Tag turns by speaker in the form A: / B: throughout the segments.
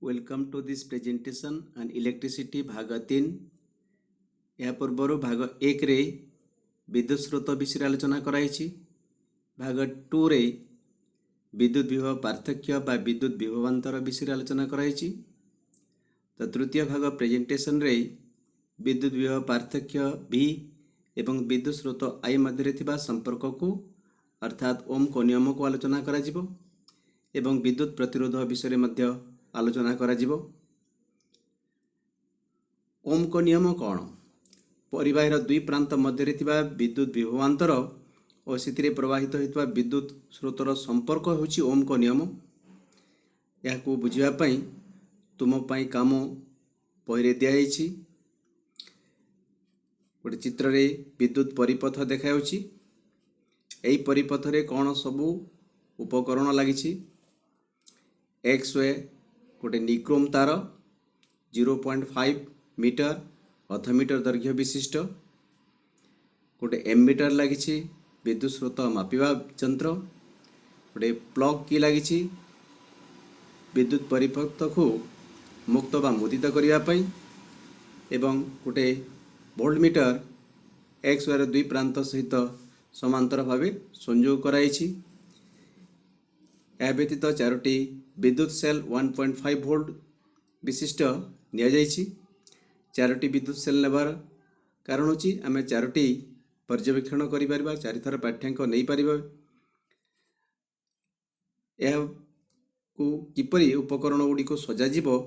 A: Welcome to this presentation on electricity भाग 3। या पूर्वर भाग 1 रे विद्युत स्रोत विषय आलोचना कराई। भाग 2 रे विद्युत विभव पार्थक्य बा विद्युत विभवांतर विषय आलोचना कराई। तो तृतीय भाग प्रेजेंटेशन रे विद्युत विभव पार्थक्य V एवं विद्युत स्रोत I मध्य थिबा संपर्क को अर्थात ओम को नियम को आलोचना करा जिवो एवं विद्युत प्रतिरोध विषय मध्य आलोचना करा जिवो। ओम को नियम कौन? परिबाहीर दुई प्रांत मध्य थिबा विद्युत विभवांतर और सिथिरे प्रवाहित होइतबा विद्युत स्रोतर संपर्क होछि ओम को नियम। याकू बुझिबा पई तुम पई काम पहिले दिया जाइछि। गोटे चित्र रे विद्युत परिपथ देखाउछि। एई परिपथ रे कौन सबु उपकरण लागिछि? एक्स वे गोटे निक्रोम तार 0.5 मीटर अर्ध मीटर दैर्घ्य विशिष्ट। गोटे एमीटर लगी विद्युत स्रोत मापिबा यंत्र। गोटे प्लग की लगी विद्युत परिपथ को मुक्त बा मुदित करने एवं गोटे वोल्ट मीटर एक्स वायर दुई प्रांत सहित समांतर भाव संयोग कराई। यह व्यतीत चारोटी विद्युत सेल 1.5 वोल्ट विशिष्ट नि चारोटी विद्युत सेल नेबार कारण होची आमे चारोटी पर्यवेक्षण करि परिबा, चारिथर पाठ्यांक नहीं पारिबा। यह को किपरि उपकरण गुडी को सजा जीवो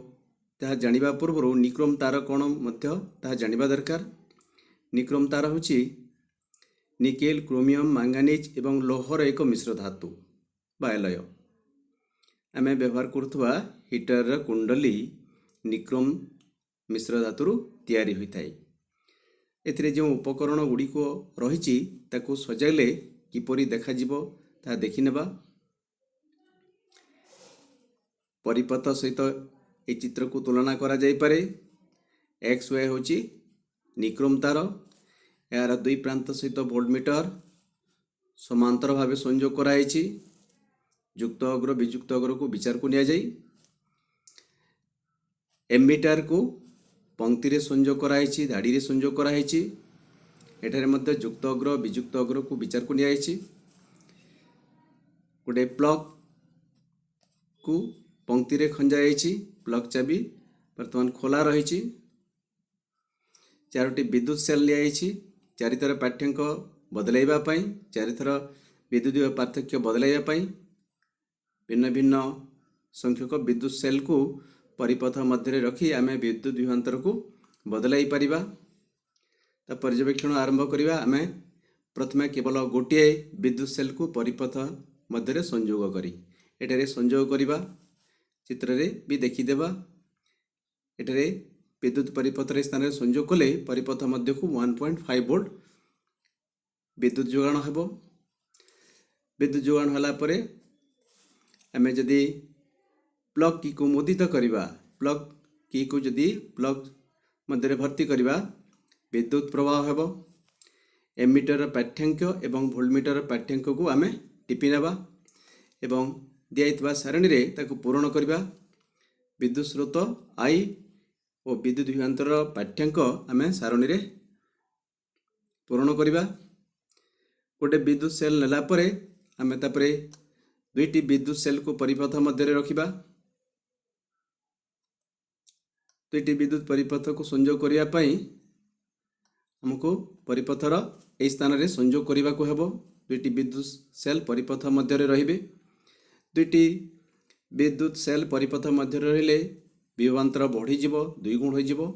A: ताहा जानिबा पूर्व निक्रोम तार कोण मध्य ताहा जानिबा दरकार। निक्रोम तार होची निकेल, क्रोमियम, मैंगानीज एवं लोहर एक मिश्र धातु बा एलय। आमे व्यवहार करुवा हीटर कुंडली निक्रोम मिश्र धातु तैयारी होता है। एथिरे जो उपकरण गुड़िक रही ताकू सजाइले किपरि देखा जिवो ता देखि नेबा। परिपथ सहित ए चित्र को तुलना करा जाई पारे। एक्स वे होची निक्रोम तार, यार दुई प्रांत सहित वोल्ट मीटर समांतर भाव संयोग कराई। युक्त अग्र विजुक्त अग्र को विचार को निया जाई। एमीटर को पंक्ति रे संयोग कराई, धाड़ी रे संयोग कराई। एठारे मध्य युक्त अग्र विजुक्त अग्र को विचार को निया जाई। गोटे प्लग को पंक्ति रे खंजा जाई। प्लग चाबी वर्तमान खोला रही। चारोटी विद्युत सेल लिया जाई। चारिथर पाठ्यांक बदलाइबा पई, चारिथर विद्युत पार्थक्य बदलाइबा पई भिन्न भिन्न संख्यक विद्युत सेल को परिपथ मध्य रखी आमे विद्युत विभवांतर को बदलाई परिबा। ता पर्यवेक्षण आरंभ करिबा। आमे प्रथमे केवल गोटे विद्युत सेल को परिपथ मध्य संयोग करी एठारे संयोग करिबा। चित्र रे भी देखि देबा। एठारे विद्युत परिपथ रे स्थान रे संयोग कले परिपथ मध्य को 1.5 वोल्ट विद्युत जोगाण हेबो। विद्युत जोगाण होला परे आमे जदि प्लग की को मुदित करिबा, प्लग की को जदि प्लग मध्य भर्ती करिबा विद्युत प्रवाह हेबो। एमीटर पाठ्यांक एवं वोल्टमीटर पाठ्यांक को आमे टिपि नेबा एवं दियाइतबा सारणी रे ताकू पूरण करिबा। विद्युत स्रोत I और विद्युत विभवांतर पाठ्यांक आमे सारणी रे पूरण करिबा। गोटे विद्युत सेल नेला परे आमे तापरे दुईटी विद्युत सेल को परिपथ मध्य रखिबा। दुईटी विद्युत परिपथ को संयोग करिया पई हमको परिपथर ए स्थान रे संयोग करिबा को हेबो। दुईटी विद्युत सेल परिपथ मध्य रे रहिबे। दुईटी विद्युत सेल परिपथ मध्य रहिले विभवांतर बढ़ी जिवो, दुई गुण होई जिवो।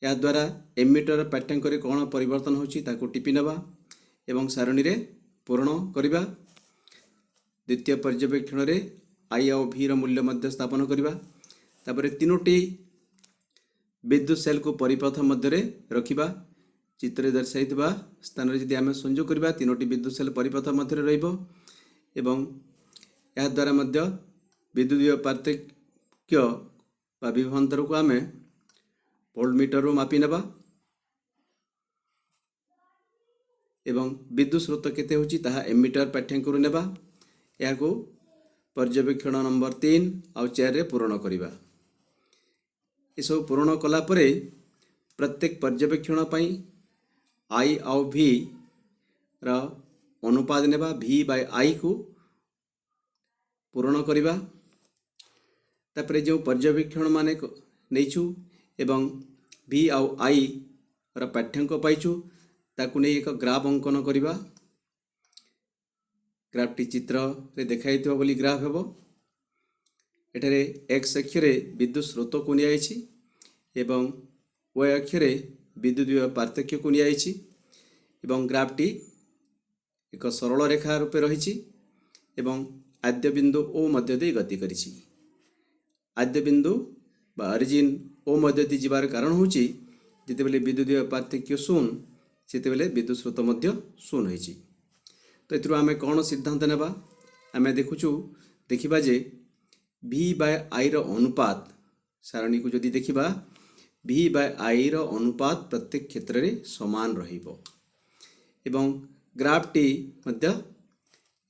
A: या द्वारा एमीटर पाठ्यांक रे कोन परिवर्तन होछि ताको टिपि नेबा एवं सारणी रे पूर्ण करिबा। द्वितीय पर्यवेक्षण रे I और V रो मूल्य मध्य स्थापन करिबा। तापरे तीनोटी विद्युत सेल को परिपथ मध्य रे रखिबा। चित्र दर्शाइतबा स्थान रे यदि आमे संयोग करिबा तीनोटी विद्युत सेल परिपथ मध्य रे रहिबो एवं या द्वारा मध्य विद्युत पार्थक्य बा विभवांतर को आमे वोल्ट मीटर रो मापि नेबा एवं विद्युत स्रोत केते होची ताहा एमीटर पाठ्यांक रो नेबा। या को पर्यवेक्षण नंबर 3 आउ 4 रे पूरण करिबा। ये सब पूरण कला परे प्रत्येक पर्यवेक्षण पई आई आउ भी रा अनुपात नेबा भी बाय आई को पूरण करिबा। तापरे जो पर्यवेक्षण माने नैछु एवं भी आउ आई रा पाठ्यांक पाइछु ताकु नै एक ग्राफ अंकन करिबा। ग्राफ टी चित्र रे देखाइथिबा बोली ग्राफ हेबो। एठारे एक्स अक्ष रे विद्युत स्रोत को नियाइछि एवं वाय अक्ष रे विद्युत विभव पार्थक्य को नियाइछि एवं ग्राफ टी एक सरल रेखा रूपे रहिछि एवं आद्य बिंदु ओ मध्य दे गति करिछि। आद्य बिंदु बा ओरिजिन ओ मध्य दे जिबार कारण होछि जेतेबेले विद्युत विभव पार्थक्य शून्य सेतेबेले विद्युत स्रोत मध्य शून्य होइछि। तो एथरु आमे कोन सिद्धांत नेबा आमे देखिबा जे v बाय आई रो अनुपात सारणी को जदि देखिबा v बाय आई रो अनुपात प्रत्येक क्षेत्र रे समान रहिबो एवं ग्राफ टी मध्य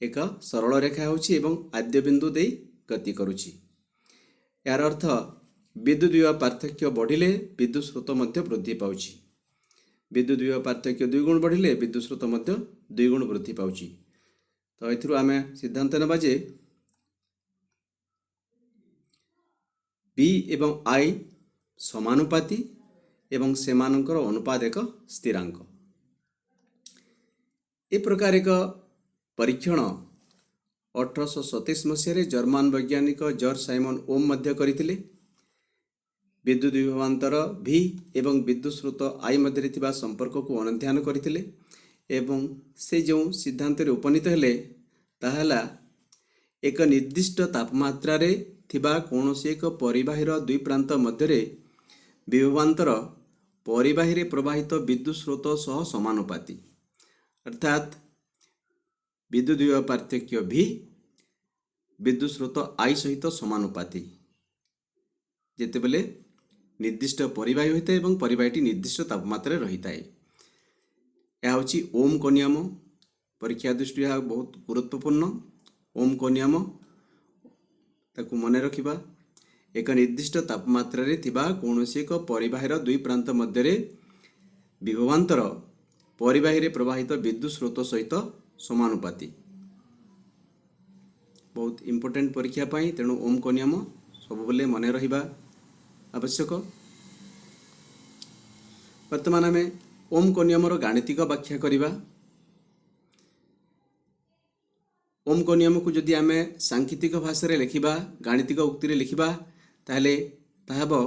A: एक सरल रेखा होछि एवं आद्य बिंदु दे गति करूछि। यार अर्थ विद्युत विभव पार्थक्य बढ़िले विद्युत स्रोत मध्य वृद्धि पाउछि। विद्युत विभव पार्थक्य 2 गुण बढ़िले विद्युत स्रोत मध्य 2 गुण वृद्धि पाउछि। तो एथरु आमे सिद्धांत नेबा जे V एवं I समानुपाती एवं सेमानकर अनुपात एक स्थिरांक। ए प्रकार एक परीक्षण 1827 मसीह जर्मन वैज्ञानिक जॉर्ज साइमन ओम मध्य करथिले। विद्युत विभवांतर V एवं विद्युत स्रोत I मध्य थिबा संपर्क को अनुध्यान करथिले एवं से जो सिद्धांत रे उपनीत हेले ताहला एक निर्दिष्ट तापमात्रा रे थिबा कोनोसी एक परिबाहीर दुई प्रांत मध्य रे विभवांतर परिबाही रे प्रवाहित विद्युत स्रोत सह समानुपाती अर्थात विद्युत विभव पार्थक्य V विद्युत स्रोत I सहित समानुपाती जेतेबेले निर्दिष्ट परिबाही होता है एवं परिबाहीटी निर्दिष्ट तापमात्रा रही थाए। यह होची ओम को नियम। परीक्षा दृष्टि यह बहुत गुरुत्वपूर्ण। ओम को नियम ताकु मने रखिबा एक निर्दिष्ट तापमात्रा रे थिबा कोनोसी एक परिबाहीर दुई प्रांत मध्य रे विभवांतर परिबाही रे प्रवाहित विद्युत स्रोत सहित समानुपाती। बहुत इंपोर्टेंट परीक्षा पाई तेणु ओम को नियम सब बेले मने रहिबा आवश्यक। वर्तमान आमे ओम को नियम रो गाणितिक व्याख्या करिबा। ओम को नियम को जदि आमे सांकेतिक भाषा रे लिखिबा गाणितिक उक्ति रे लिखिबा ताहले ताहबो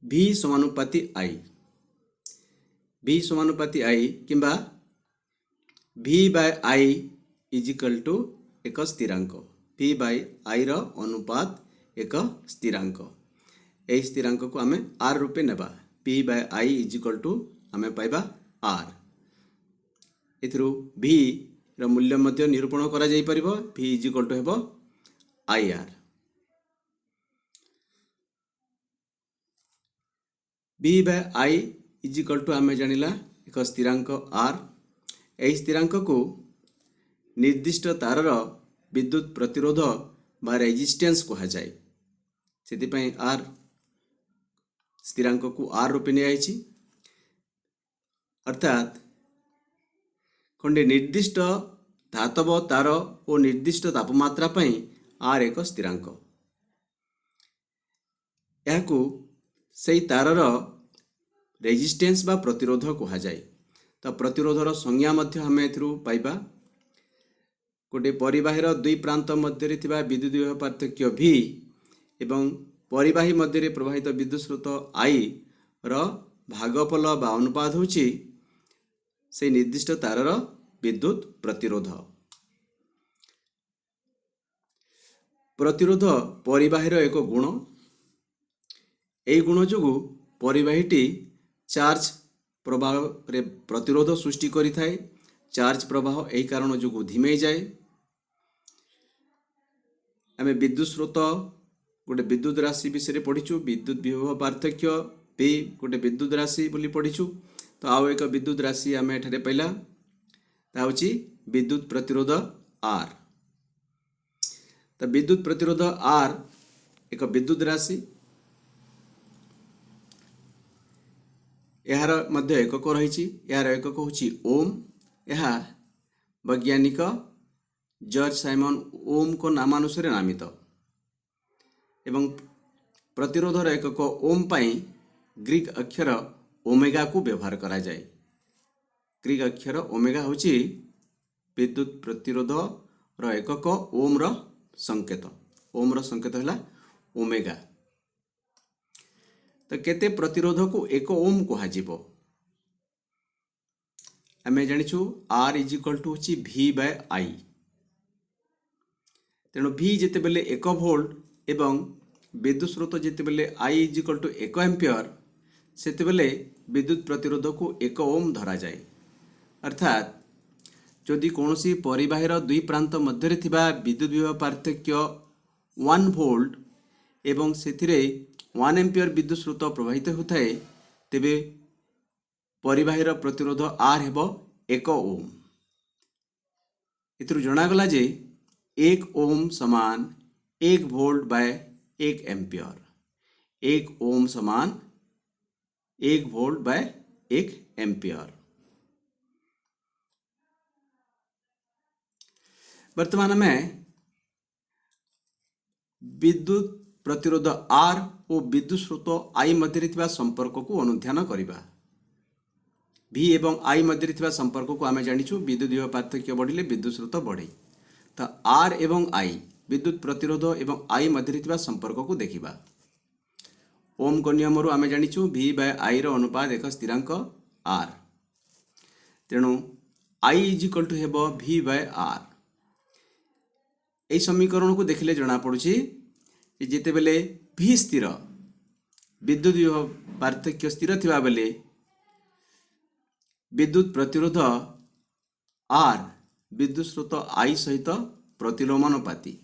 A: V समानुपाती I। V समानुपाती I किंबा V by I is equal to एक स्थिरांक। V बाय I रो अनुपात एक स्थिरांक। ए स्थिरांक को आमे R रूपे नेबा। P by I is equal to आमे पाइबा R। एथरु V रो मूल्य मध्य निरूपण करा जाई परिबो। V इज इक्वल टू हेबो IR। V by I is equal to आमे जानिला एक स्थिरांक R। ए स्थिरांक को निर्दिष्ट तारर विद्युत प्रतिरोध बा रेजिस्टेंस कहा जाए। सेति पई R स्थिरांक को R रूपे नि आइछि अर्थात खंडे निर्दिष्ट धातव तार और निर्दिष्ट तापमात्रा पई R एक स्थिरांक। याकू सेई तारर रेजिस्टेंस बा प्रतिरोध कहा जाए। तो प्रतिरोधर संज्ञा मध्य हमें एथरु पाइबा। गोटे परिबाहीर दुई प्रांत मध्य रे थिबा विद्युत विभव पार्थक्य V एवं परिबाही मध्य रे प्रवाहित विद्युत स्रोत I रो भागफल बा अनुपात होची से निर्दिष्ट तारर विद्युत प्रतिरोध। प्रतिरोध परिबाहीर एक गुण। एई गुण जोगु परिबाहीटी चार्ज प्रवाह रे प्रतिरोध सृष्टि करि थाए। चार्ज प्रवाह एई कारण जोगु धीमे जाए। आमे विद्युत स्रोत गोटे विद्युत राशि विषय पढ़ीचु। विद्युत विभव पार्थक्य V गोटे विद्युत राशि बोली पढ़ीचु। तो आउ एक विद्युत राशि आमे एठारे पाइला ता होची विद्युत प्रतिरोध R। तो विद्युत प्रतिरोध आर एक विद्युत राशि, यार मध्य एकक रही, यार एकक होची ओम। यह वैज्ञानिक जॉर्ज साइमन ओम को नामानुसारे नामित एवं प्रतिरोधर एकक ओम पाई ग्रीक अक्षर ओमेगा को व्यवहार करा जाए। ग्रीक अक्षर ओमेगा होची विद्युत प्रतिरोध रो एकक, ओम रो संकेत, ओम रो संकेत है ओमेगा। तो केते प्रतिरोध को एक ओम कह आम जाचु आर इज इक्वल टू होची V बाय आई। तेणु V जिते बेले 1 वोल्ट एवं विद्युत स्रोत जिते बेले I is equal to 1 ampere, सेते बेले विद्युत प्रतिरोध को 1 ओम धरा जाए। अर्थात जदि कौनसी परिबाहीर दुई प्रांत मध्य थिबा विद्युत विभव पार्थक्य 1 वोल्ट एवं सेथिरे 1 एम्पियर विद्युत स्रोत प्रवाहित होता है, तेबे परिबाहीर प्रतिरोध आर हेब 1 ओम। इतरु जनागला जे 1 ओम समान 1 वोल्ट बाय 1 एम्पियर, 1 ओम समान 1 वोल्ट बाय 1 एम्पियर। वर्तमान में विद्युत प्रतिरोध आर और विद्युत स्रोत आई मध्य संपर्क को अनुध्यान करिबा। V एवं I मध्य संपर्क को आम जानिछु विद्युत विभव पार्थक्य बढ़िले विद्युत स्रोत बढ़े। तो R एवं I विद्युत प्रतिरोध एवं I मध्य संपर्क को देखिबा। ओम को नियम रु आम जानिछु V बाय I रो अनुपात एक स्थिरांक R। तेणु I इज इक्वल टू हेब V बाय R। यही समीकरण को देखिले जना पड़ुछि जिते बेले V स्थिर, विद्युत विभव पार्थक्य स्थिर थिबा बेले विद्युत प्रतिरोध आर विद्युत स्रोत आई सहित प्रतिलोमानुपाती।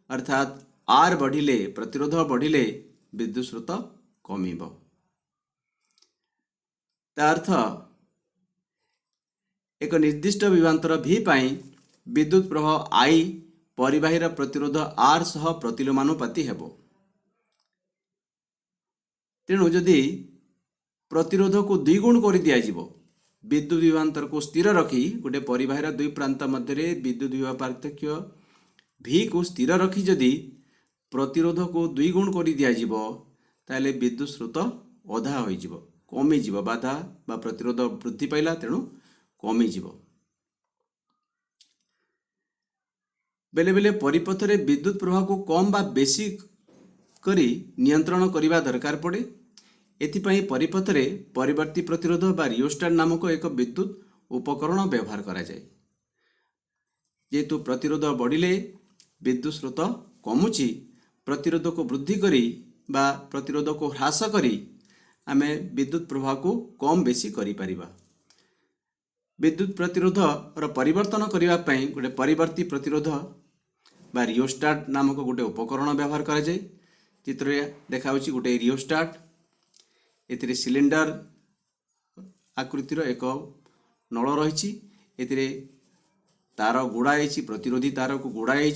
A: अर्थात आर बढ़िले प्रतिरोध बढ़िले विद्युत स्रोत कमिब। ता अर्थ एक निर्दिष्ट विभवांतर V पाई विद्युत प्रवाह आई परिबाहीर प्रतिरोध आर सह प्रतिलोमानुपाती हेबो। तेणु जदि प्रतिरोध को द्विगुण कर दिया जिवो, विद्युत विभवांतर को स्थिर रखी गोटे परिबाहीर दुई प्रांत मध्य विद्युत विभव पार्थक्य V को स्थिर रखी जदि प्रतिरोध को द्विगुण कर दिया जिवो, ताले विद्युत स्रोत अधा होई जिवो, कमी जिवो, बाधा बा प्रतिरोध वृद्धि पाइला तेणु कमी जिवो। बेले बेले परिपथ रे विद्युत प्रवाह को कम बा बेसी करी नियंत्रण करिबा दरकार पड़े। एथिपाई परिपथ रे परिवर्ती प्रतिरोध बा रियोस्टाट नामक एक विद्युत उपकरण व्यवहार करा जाए। जेहेतु प्रतिरोध बढ़िले विद्युत स्रोत कमुची, प्रतिरोध को वृद्धि करी बा प्रतिरोध को ह्रास करी आमे विद्युत प्रवाह को कम बेसी करि परिबा। विद्युत प्रतिरोध रो परिवर्तन करिबा पई गोटे परिवर्ती प्रतिरोध बा रियोस्टाट नामक गोटे उपकरण व्यवहार करा जाए। चित्र देखा गोटे रियोस्टाट, एथिरे सिलिंडर आकृतिर एक नल रही, एथिरे तार गुड़ा है, प्रतिरोधी तार को गुड़ा है,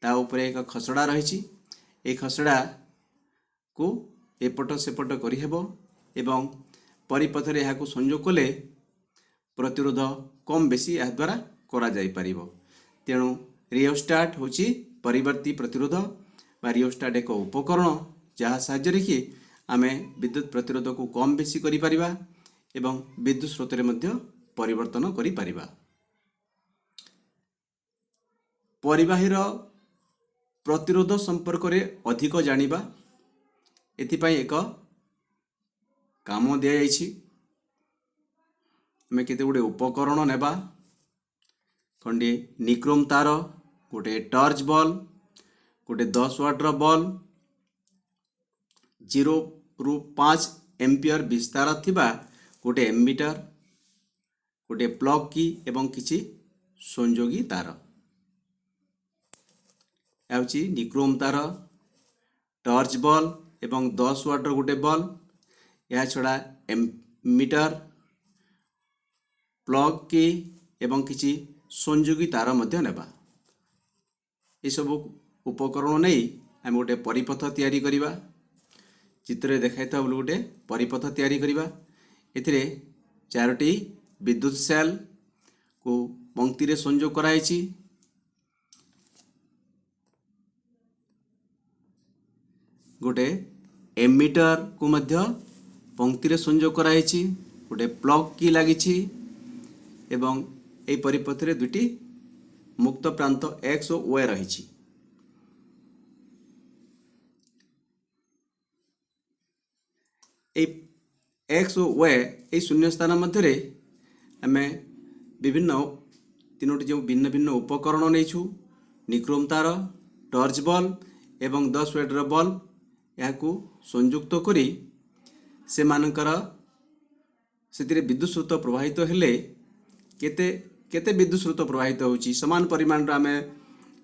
A: ता उपरे एक खसड़ा रही। ए खसड़ा को एपट सेपट करि हेबो एवं परिपथ रे एहाको संयोग कले प्रतिरोध कम बेसी या द्वारा करा जाई परिबो। तेणु रियोस्टाट होची परिवर्ती प्रतिरोध बा रियोस्टाट एक उपकरण जहाँ साहाय्य कि आमे विद्युत प्रतिरोध को कम बेसी करि परिबा एवं विद्युत स्रोत रे मध्य परिवर्तन करि परिबा। परिबाहीर प्रतिरोध संपर्क रे अधिक जानिबा एथिपाई एक काम दिया जाइछि। आमे केते गुडे उपकरण नेबा, खंडे निक्रोम तार, गोटे टॉर्च बल्ब, गोटे 10 वाट रो बल्ब, 0 रु 5 एम्पियर विस्तार थिबा गोटे एमीटर, गोटे प्लग की एवं किछि संयोगी तार आउची निक्रोम तार, टॉर्च बल्ब एवं 10 वाट रो गोटे बल्ब, या छड़ा एमीटर, प्लग की एवं किछि संयोगी तार मध्य नेबा। ये सब उपकरण नहीं आम गोटे परिपथ तैयारी करिबा। चित्र देखाइता बोल गोटे परिपथ तैयारी करिबा। एथिरे चारोटी विद्युत सेल को पंक्ति रे संयोग कराइछि। गोटे एमीटर को मध्य पंक्ति रे संयोग कराइछि। गोटे प्लग की लागिछि एवं एई परिपथ रे दुटी मुक्त प्रांत एक्स और वाई रहिछि। एक्स और वाई ए शून्य स्थान मध्य आम विभिन्न तीनोटी जो भिन्न भिन्न उपकरण नहीं निक्रोम तार, टर्च बल्ब एवं 10 वाट्र बल्ब या संयुक्त करी से मानकर से विद्युत स्रोत प्रवाहित हेले केते केते विद्युत स्रोत प्रवाहित होची समान परिमाण आम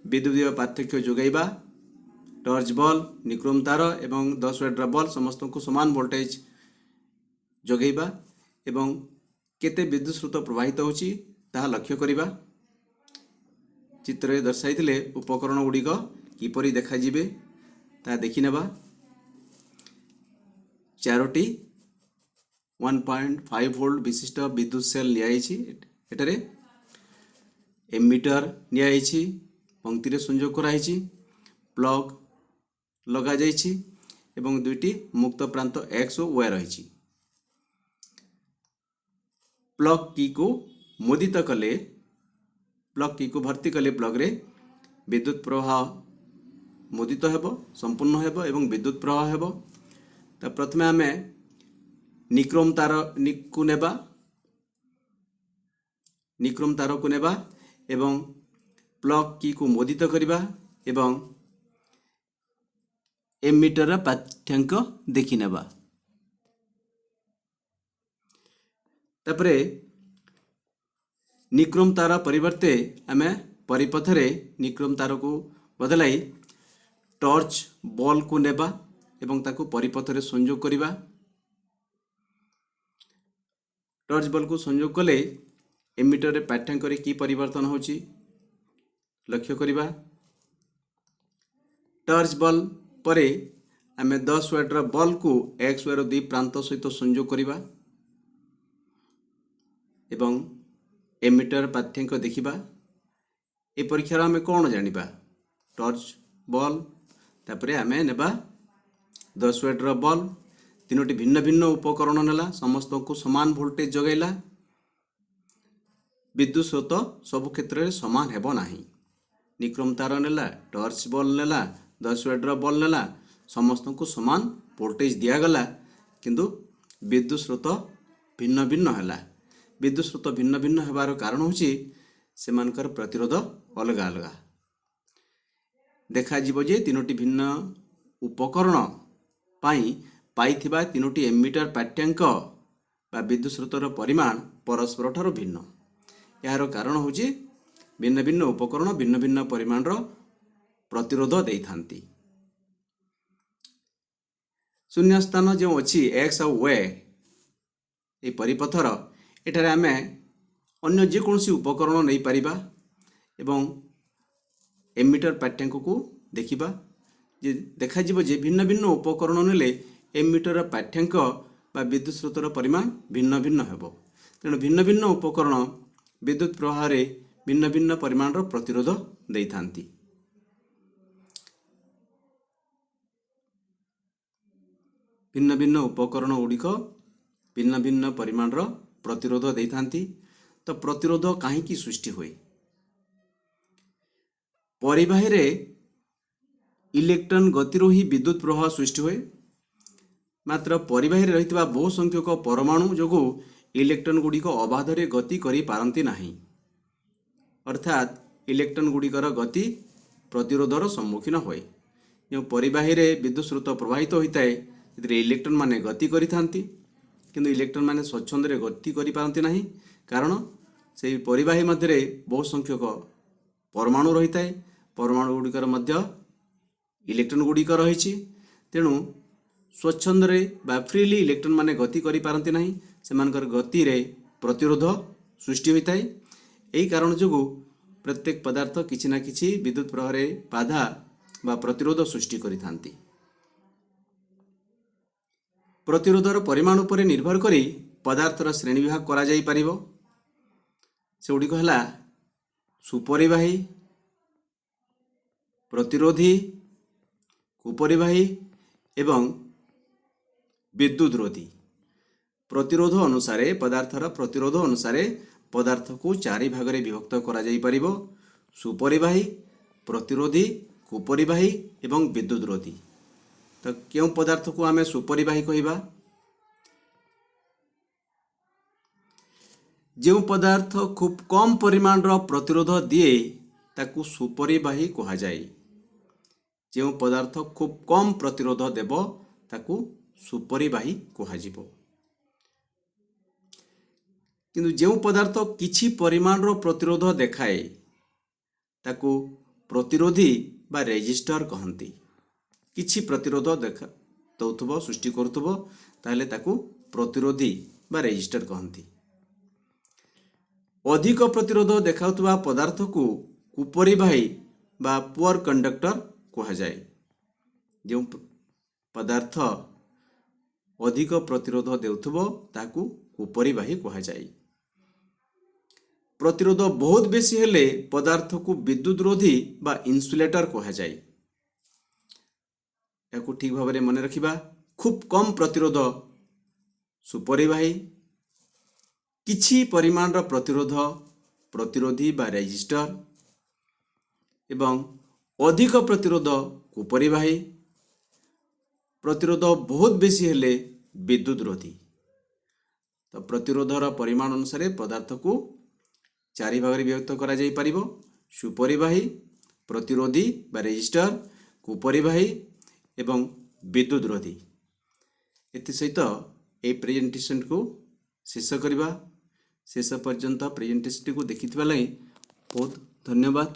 A: विद्युतीय पार्थक्य जोगाइबा। टर्च बल्ब, निक्रोम तार एवं 10 वाट्र बल्ब समस्त को समान वोल्टेज जोगाइबा एवं केते विद्युत स्रोत प्रवाहित होची ताहा लक्ष्य करिबा। चित्र दर्शाइथिले उपकरण गुड़िक किपरि देखा जिवे ता देखि नेबा। चारोटी 1.5 वोल्ट विशिष्ट विद्युत सेल नियाइछि। एटारे एमीटर नियाइछि, पंक्ति रे संयोग कराइछि, प्लग लगा जाइछि एवं दुईटी मुक्त प्रांत एक्स और वाई रहिछि। प्लग की को मुदित कले, प्लग की को भर्ती कले प्लग रे विद्युत प्रवाह मुदित हेबो, संपूर्ण हेबो एवं विद्युत प्रवाह हेबो। तो प्रथमे आमे निक्रोम तार को नेबा, निक्रोम तार को नेबा एवं प्लग की को मुदित करिबा एवं एमीटर पाठ्यांक देखि नेबा। तापरे निक्रोम तार परिवर्ते आमे परिपथरे निक्रोम तार को बदलाई टर्च बॉल को नेबा एवं ताको परिपथरे संयोग करिबा। टर्च बॉल को संयोग कले एमीटर रे पाठ्यांक रे की परिवर्तन होची लक्ष्य करिबा। टर्च बॉल परे आमे 10 वाट्र बॉल को एक्स वायर दुई प्रांत सहित संयोग करिबा एवं एमीटर पाठ्यांक देखिबा। ए परीक्षार आमे कोन जानिबा टर्च बॉल तापरे आमे नेबा 10 वाट्र बॉल। तीनोटी भिन्न भिन्न उपकरण नेला, समस्त को समान वोल्टेज जगाइला। विद्युत स्रोत सब क्षेत्र में समान हेबो नाही। निक्रोम तार नेला, टर्च बॉल नेला, 10 वाट्र बॉल नेला, समस्त को समान वोल्टेज दिया गला किंतु विद्युत स्रोत भिन्न भिन्न हैला। विद्युत स्रोत भिन्न भिन्न हेबार कारण होची सेमानकर प्रतिरोध अलग अलग देखा जीवो जे तीनोटी भिन्न उपकरण पाई पाइथिबा तीनोटी एमीटर पाठ्यांक बा विद्युत स्रोतर परिमाण परस्पर ठारो भिन्न। यार कारण होची भिन्न भिन्न उपकरण भिन्न भिन्न परिमाणर प्रतिरोध देइथांती। शून्य स्थान जो अच्छी एक्स और वाई ए परिपथर एठारे आमे अन्य जेकोसी उपकरण नहीं पारिबा एवं एमीटर पाठ्यांक को देखिबा। जे देखा जीवो जे भिन्न भिन्न उपकरण नेले एमीटर पाठ्यांक बा विद्युत स्रोतर परिमाण भिन्न भिन्न हेबो। तेणु भिन्न भिन्न उपकरण विद्युत प्रवाह रे भिन्न भिन्न परिमाणर प्रतिरोध देइथांती। भिन्न भिन्न उपकरण गुड़िक भिन्न भिन्न परिमाणर प्रतिरोध देइथांती। तो प्रतिरोध काहींकी सृष्टि होए परिबाही रे इलेक्ट्रॉन गतिर ही विद्युत प्रवाह सृष्टि होए। मात्र परिबाही रे रहितबा बहु संख्यक परमाणु जोगु इलेक्ट्रॉन गुड़िक अबाधरे गति करि पारंती नाही। अर्थात इलेक्ट्रॉन गुड़िकर गति प्रतिरोधर सम्मुखीन होए। जो परिबाही रे विद्युत स्रोत प्रवाहित होता है इलेक्ट्रॉन माने गति करिथांती किंतु इलेक्ट्रॉन माने स्वच्छंद रे गति करि पारंती नाही। कारण से परिबाही मध्य बहु संख्यक परमाणु रही है। परमाणु गुड़िकर मध्य इलेक्ट्रॉन गुड़िक रही। तेणु स्वच्छंद रे बा फ्रीली इलेक्ट्रॉन माने गति करि पारंती नाही। सेमानकर गति रे प्रतिरोध सृष्टि होता है। यही कारण जोगु प्रत्येक पदार्थ किछि ना किछि विद्युत प्रवाह रे बाधा বা ପ୍ରତିରୋଧ ସୃଷ୍ଟି କରିଥାନ୍ତି। ପ୍ରତିରୋଧର ପରିମାଣ ଉପରେ ନିର୍ଭର କରି ପଦାର୍ଥର ଶ୍ରେଣୀ ବିଭାଗ କରାଯାଇପାରିବ। ସେଗୁଡ଼ିକ ହେଲା ସୁପରିବାହୀ, ପ୍ରତିରୋଧୀ, କୁପରିବାହୀ ଏବଂ ବିଦ୍ୟୁତରୋଧୀ। ପ୍ରତିରୋଧ ଅନୁସାରେ ପଦାର୍ଥର ପ୍ରତିରୋଧ ଅନୁସାରେ ପଦାର୍ଥକୁ ଚାରି ଭାଗରେ ବିଭକ୍ତ କରାଯାଇପାରିବ: ସୁପରିବାହୀ, ପ୍ରତିରୋଧୀ, କୁପରିବାହୀ ଏବଂ ବିଦ୍ୟୁତରୋଧୀ। ତ କେଉଁ ପଦାର୍ଥକୁ ଆମେ ସୁପରିବାହୀ କହିବା? ଯେଉଁ ପଦାର୍ଥ ଖୁବ୍ କମ୍ ପରିମାଣର ପ୍ରତିରୋଧ ଦିଏ ତାକୁ ସୁପରିବାହୀ କୁହାଯାଏ। ଯେଉଁ ପଦାର୍ଥ ଖୁବ୍ କମ୍ ପ୍ରତିରୋଧ ଦେବ ତାକୁ ସୁପରିବାହୀ କୁହାଯିବ। କିନ୍ତୁ ଯେଉଁ ପଦାର୍ଥ କିଛି ପରିମାଣର ପ୍ରତିରୋଧ ଦେଖାଏ ତାକୁ ପ୍ରତିରୋଧୀ ବା ରେଜିଷ୍ଟର କହନ୍ତି। କିଛି ପ୍ରତିରୋଧ ଦେଉଥିବ, ସୃଷ୍ଟି କରୁଥିବ, ତାହେଲେ ତାକୁ ପ୍ରତିରୋଧୀ ବା ରେଜିଷ୍ଟର କହନ୍ତି। ଅଧିକ ପ୍ରତିରୋଧ ଦେଖାଉଥିବା ପଦାର୍ଥକୁ କୁପରିବାହୀ ବା ପୁଅର କଣ୍ଡକ୍ଟର କୁହାଯାଏ। ଯେଉଁ ପଦାର୍ଥ ଅଧିକ ପ୍ରତିରୋଧ ଦେଉଥିବ ତାକୁ କୁପରିବାହୀ କୁହାଯାଏ। ପ୍ରତିରୋଧ ବହୁତ ବେଶୀ ହେଲେ ପଦାର୍ଥକୁ ବିଦ୍ୟୁତରୋଧୀ ବା ଇନ୍ସୁଲେଟର କୁହାଯାଏ। ଏହାକୁ ଠିକ୍ ଭାବରେ ମନେ ରଖିବା। ଖୁବ୍ କମ୍ ପ୍ରତିରୋଧ ସୁପରିବାହୀ, କିଛି ପରିମାଣର ପ୍ରତିରୋଧ ପ୍ରତିରୋଧୀ ବା ରେଜିଷ୍ଟର ଏବଂ ଅଧିକ ପ୍ରତିରୋଧ କୁପରିବାହୀ। ପ୍ରତିରୋଧ ବହୁତ ବେଶୀ ହେଲେ ବିଦ୍ୟୁତରୋଧୀ। ତ ପ୍ରତିରୋଧର ପରିମାଣ ଅନୁସାରେ ପଦାର୍ଥକୁ ଚାରି ଭାଗରେ ବିଭକ୍ତ କରାଯାଇପାରିବ: ସୁପରିବାହୀ, ପ୍ରତିରୋଧୀ ବା ରେଜିଷ୍ଟର, କୁପରିବାହୀ ଏବଂ ବିଦ୍ୟୁତରୋଧୀ। ଏଥିସହିତ ଏହି ପ୍ରେଜେଣ୍ଟେସନକୁ ଶେଷ କରିବା। ଶେଷ ପର୍ଯ୍ୟନ୍ତ ପ୍ରେଜେଣ୍ଟେସନଟିକୁ ଦେଖିଥିବା ଲାଗି ବହୁତ ଧନ୍ୟବାଦ।